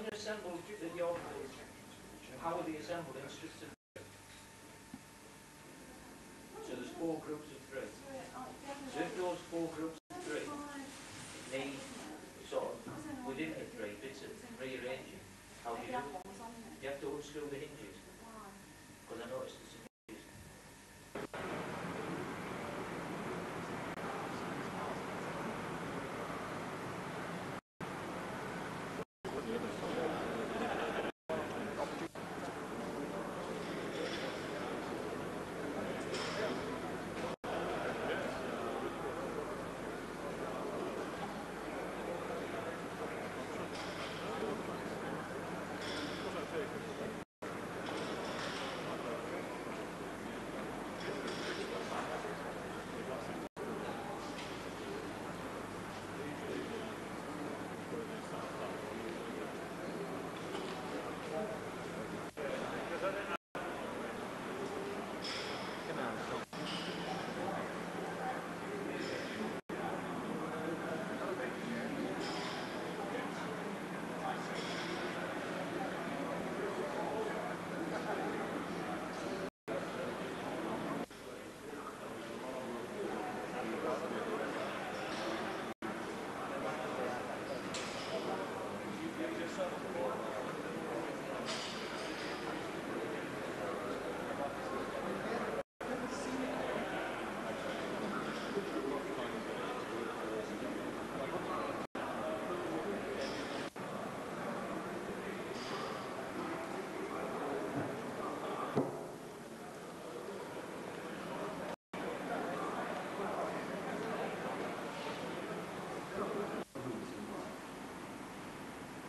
they're assembled at your place, how are they assembled in strips of 3? So there's 4 groups of 3. So if those 4 groups of 3 need sort of within the 3 bits of rearranging, how do you do it? You have to unscrew the hinges. Because I noticed there's some hinges.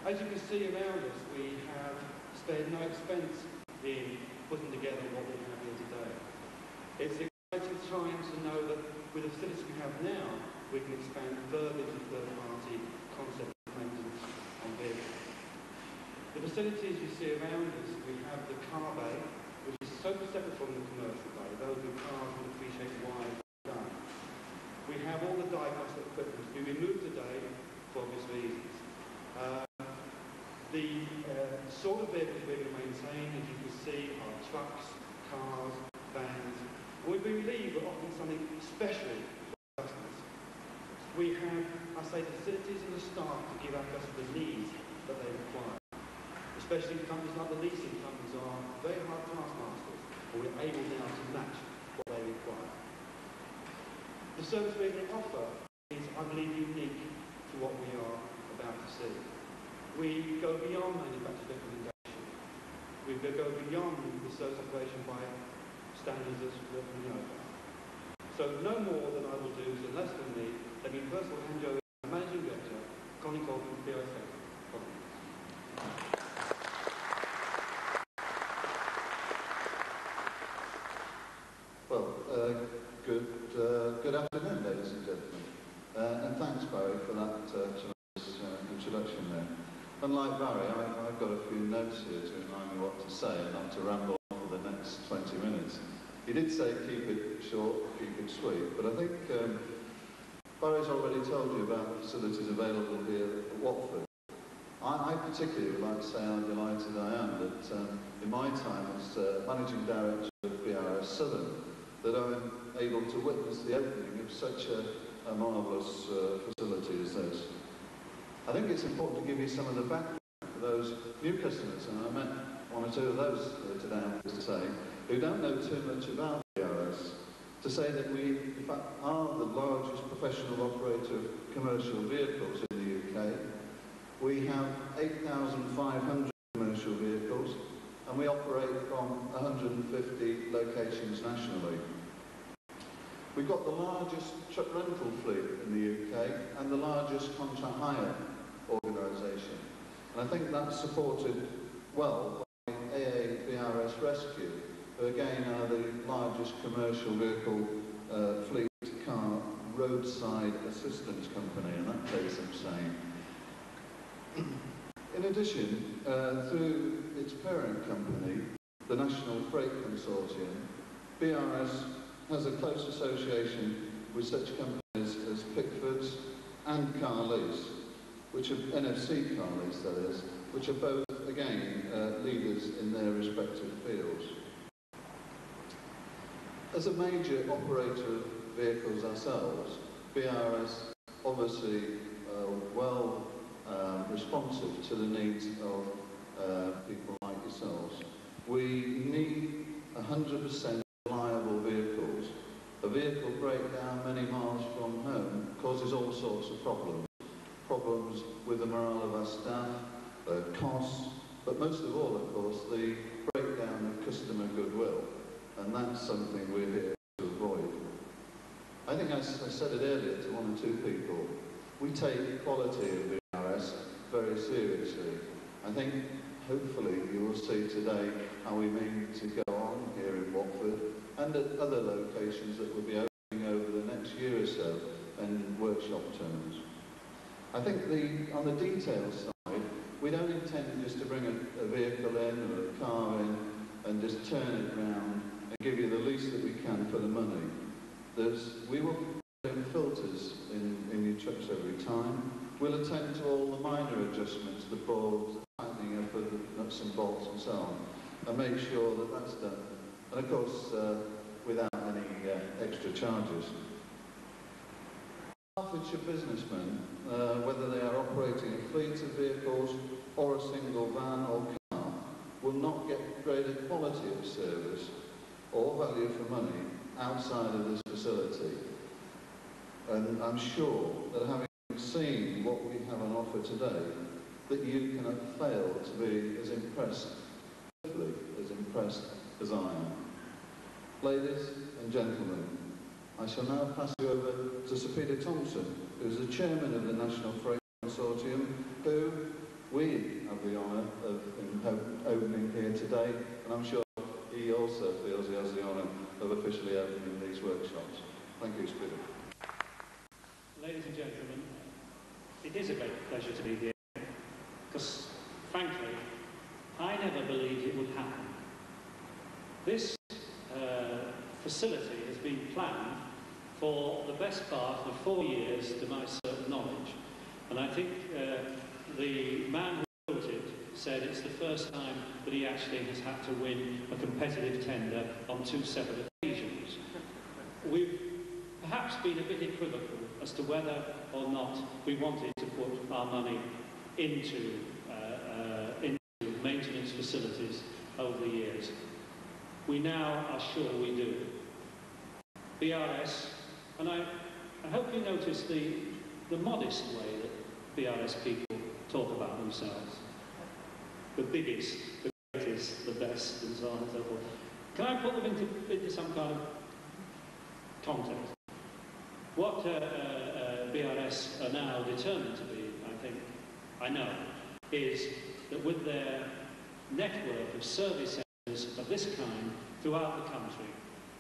As you can see around us, we have spared no expense in putting together what we have here today. It's an exciting time to know that with the facilities we have now, we can expand further into third-party concept maintenance on vehicles. The facilities you see around us, we have the car bay, which is so separate from the commercial bay. Those with cars will appreciate why it's done. We have all the diagnostic equipment we removed today for obvious reasons. The sort of vehicles we're going to maintain, as you can see, are trucks, cars, vans. We believe we're offering something special for customers. We have, I say, the facilities and the staff to give our customers the needs that they require. Especially companies like the leasing companies are very hard taskmasters, but we're able now to match what they require. The service we're going to offer is, I believe, unique to what we are about to see. We go beyond manufacturer recommendation. We go beyond the service operation by standards that we know. So no more than I will do, so less than me. Let me first of all hand you over to the Managing Director, Colin Colvin, BRS Southern. Well, good afternoon, ladies and gentlemen. And thanks, Barry, for that tremendous introduction there. Unlike Barry, I've got a few notes here to remind me what to say and not to ramble on for the next 20 minutes. He did say keep it short, keep it sweet, but I think Barry's already told you about the facilities available here at Watford. I particularly would like to say how delighted I am that in my time as Managing Director of BRS Southern, that I'm able to witness the opening of such a marvellous facility as this. I think it's important to give you some of the background for those new customers, and I met one or two of those today, I'm pleased to say, who don't know too much about BRS, to say that we, in fact, are the largest professional operator of commercial vehicles in the UK. We have 8,500 commercial vehicles, and we operate from 150 locations nationally. We've got the largest truck rental fleet in the UK and the largest contract hire organisation. And I think that's supported well by AA BRS Rescue, who again are the largest commercial vehicle fleet car roadside assistance company, and that takes some saying. In addition, through its parent company, the National Freight Consortium, BRS has a close association with such companies as Pickford's and Car Lease, which are NFC Car Lease, that is, which are both, again, leaders in their respective fields. As a major operator of vehicles ourselves, BRS obviously well responsive to the needs of people like yourselves. We need 100% reliable vehicles. A vehicle breakdown many miles from home causes all sorts of problems. Problems with the morale of our staff, costs, but most of all, of course, the breakdown of customer goodwill. And that's something we're here to avoid. I think I said it earlier to one or two people, we take quality of BRS very seriously. I think, hopefully, you will see today how we mean to go on here in Watford and at other locations that will be opening over the next year or so in workshop terms. I think on the details side, we don't intend just to bring a vehicle in or a car in and just turn it around and give you the least that we can for the money. We will put in filters in your trucks every time. We'll attend to all the minor adjustments, the boards, the tightening up of the nuts and bolts and so on, and make sure that that's done. And of course, without any extra charges. Hertfordshire businessmen, whether they are operating a fleet of vehicles or a single van or car, will not get greater quality of service or value for money outside of this facility. And I'm sure that having seen what we have on offer today, that you cannot fail to be as impressed, hopefully as impressed as I am. Ladies and gentlemen, I shall now pass you over to Sir Peter Thompson, who is the chairman of the National Freight Consortium, who we have the honour of opening here today, and I'm sure he also feels he has the honour of officially opening these workshops. Thank you, Sir Peter. Ladies and gentlemen, it is a great pleasure to be here, because, frankly, I never believed it would happen. This facility has been planned for the best part of 4 years, to my certain knowledge. And I think the man who built it said it's the first time that he actually has had to win a competitive tender on 2 separate occasions. We've perhaps been a bit equivocal as to whether or not we wanted to put our money into maintenance facilities over the years. We now are sure we do. BRS, and I hope you notice the modest way that BRS people talk about themselves. The biggest, the greatest, the best, and so on and so forth. Can I put them into some kind of context? What BRS are now determined to be, I know, is that with their network of service centres of this kind throughout the country,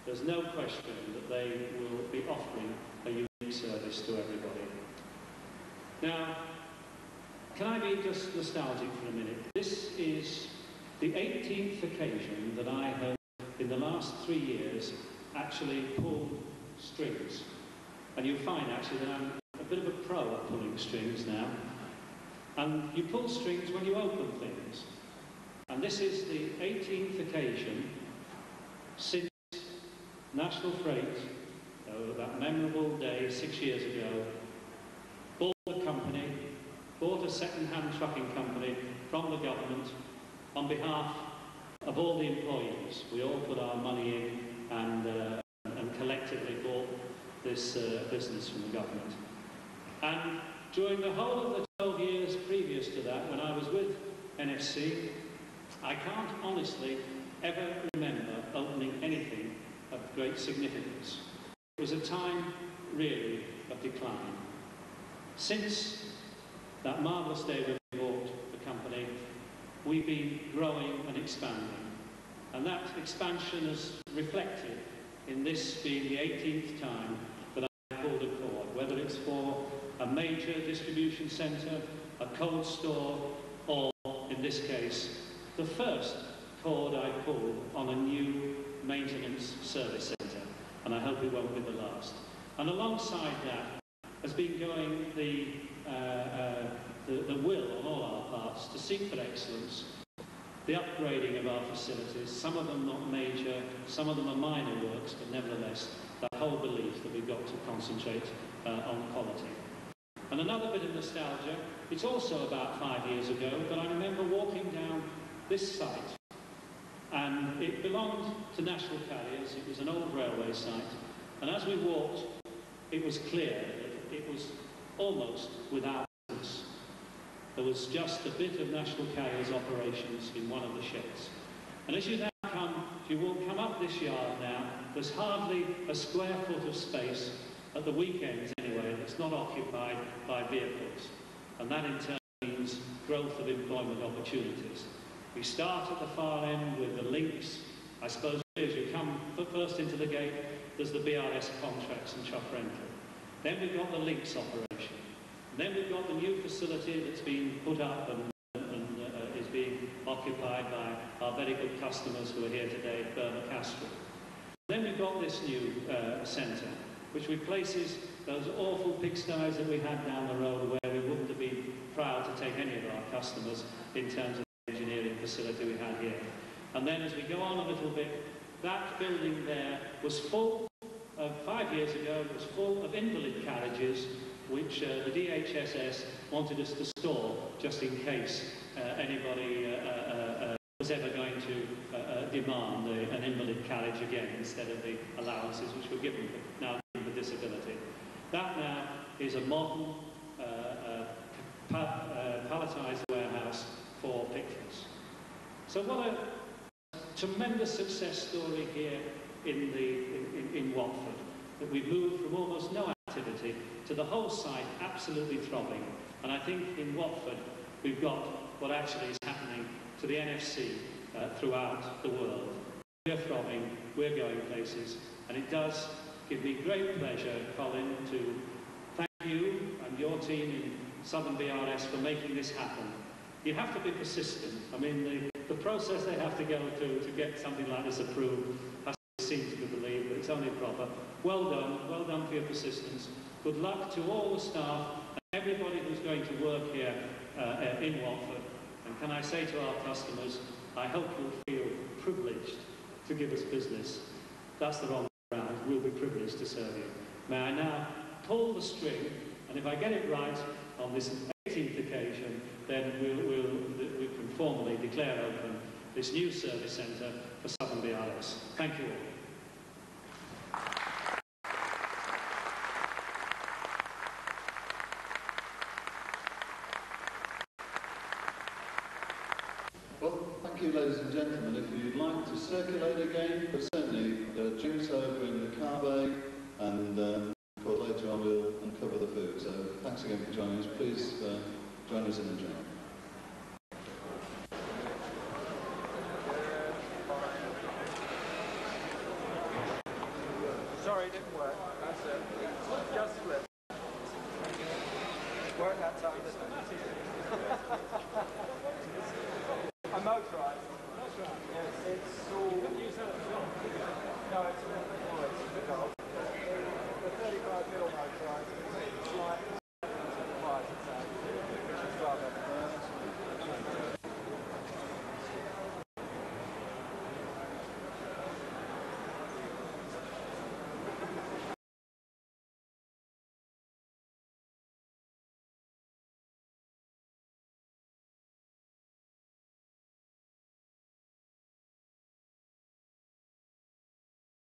there's no question that they will be offering a unique service to everybody. Now, can I be just nostalgic for a minute? This is the 18th occasion that I have, in the last 3 years, actually pulled strings. And you'll find, actually, that I'm a bit of a pro at pulling strings now. And you pull strings when you open things. And this is the 18th occasion since National Freight, that memorable day 6 years ago, bought a company, bought a second-hand trucking company from the government on behalf of all the employees. We all put our money in and collectively bought this business from the government. And during the whole of the 12 years previous to that, when I was with NFC, I can't honestly ever remember opening anything of great significance. It was a time, really, of decline. Since that marvellous day when we bought the company, we've been growing and expanding. And that expansion is reflected in this being the 18th time that I pulled a cord, whether it's for a major distribution centre, a cold store, or, in this case, the first cord I pulled on a new maintenance service centre, and I hope it won't be the last. And alongside that, has been going the will on all our parts to seek for excellence, the upgrading of our facilities, some of them not major, some of them are minor works, but nevertheless, that whole belief that we've got to concentrate on quality. And another bit of nostalgia, it's also about 5 years ago that I remember walking down this site, and it belonged to National Carriers. It was an old railway site, and as we walked, it was clear that it was almost without business. There was just a bit of National Carriers operations in one of the sheds. And as you now if you will come up this yard now, there's hardly a square foot of space, at the weekends anyway, that's not occupied by vehicles. And that in turn means growth of employment opportunities. We start at the far end with the links. I suppose as you come first into the gate, there's the BRS contracts and truck rental. Then we've got the links operation. And then we've got the new facility that's been put up and is being occupied by our very good customers who are here today at Burma Castro. Then we've got this new centre, which replaces those awful pigsties that we had down the road where we wouldn't have been proud to take any of our customers in terms of the engineering facility we had here. And then as we go on a little bit, that building there was full of, 5 years ago, it was full of invalid carriages which the DHSS wanted us to store just in case anybody was ever going to demand an invalid carriage again instead of the allowances which were given now for disability. That now is a modern palletised warehouse for pictures. So what a tremendous success story here in Watford, that we've moved from almost no activity to the whole site absolutely throbbing. And I think in Watford we've got what actually is happening to the NFC throughout the world. We're throbbing, we're going places, and it does give me great pleasure, Colin, to thank you and your team in Southern BRS for making this happen. You have to be persistent. I mean, the process they have to go through to get something like this approved has to seem to believe that it's only proper. Well done for your persistence. Good luck to all the staff and everybody who's going to work here in Watford. And can I say to our customers, I hope you'll feel privileged to give us business. That's the wrong way around. We'll be privileged to serve you. May I now pull the string, and if I get it right on this 18th occasion, then we can formally declare open this new service centre for Southern BRS. Thank you all. Well, thank you, ladies and gentlemen. If you'd like to circulate again, but certainly drinks over in the car bay, and later on we'll uncover the food. So thanks again for joining us. Please join us in the drink. Sorry, it didn't work. That's it. Just flip. Work that time, didn't it?